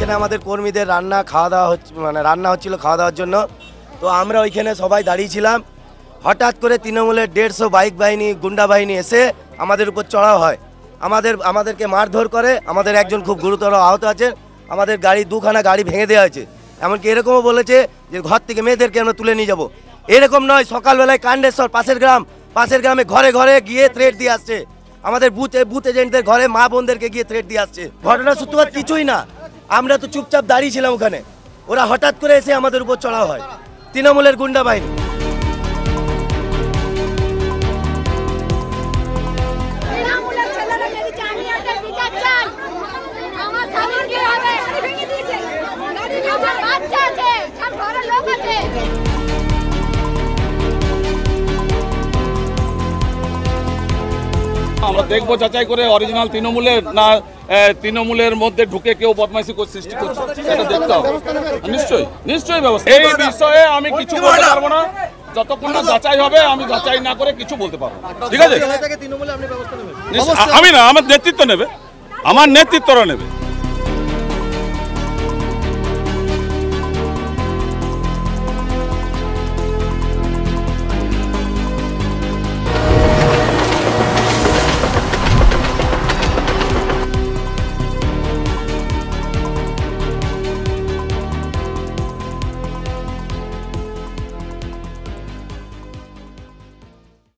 এখানে আমাদের কর্মীদের রান্না খাওয়া দাওয়া হচ্ছে, মানে রান্না হচ্ছিল খাওয়া দাওয়ার জন্য। তো আমরা ওইখানে সবাই দাঁড়িয়েছিলাম, হঠাৎ করে তৃণমূলের 150 বাইক বাহিনী গুন্ডা বাহিনী এসে আমাদের উপর চড়াও হয়, আমাদেরকে মারধর করে। আমাদের একজন খুব গুরুতর আহত আছে, আমাদের গাড়ি 2খানা গাড়ি ভেঙে দেওয়া হয়েছে। এমনকি এরকমও বলেছে যে ঘর থেকে মেয়েদেরকে আমরা তুলে নিয়ে যাবো। এরকম নয়, সকালবেলায় কান্ডেশ্বর পাশের গ্রামে ঘরে ঘরে গিয়ে থ্রেট দিয়ে আসছে, আমাদের বুথ এজেন্টদের ঘরে মা বোনদেরকে গিয়ে থ্রেট দিয়ে আসছে। ঘটনা সূত্রপাত কিছুই না, আমরা তো চুপচাপ দাঁড়িয়েছিলাম ওখানে, ওরা হঠাৎ করে এসে আমাদের উপর চড়াও হয়, তৃণমূলের গুন্ডা বাহিনী। আমরা দেখবো যাচাই করে অরিজিনাল তৃণমূলের না তৃণমূলের মধ্যে ঢুকে কেউ বদমাইশি সৃষ্টি করছে, এটা দেখতে হবে। নিশ্চয়ই ব্যবস্থা। এই বিষয়ে আমি কিছু বলতে পারবো না যতক্ষণ না যাচাই হবে। আমি যাচাই না করে কিছু বলতে পারবো, ঠিক আছে? আমি না, আমার নেতৃত্ব নেবে, আমার নেতৃত্বরা নেবে।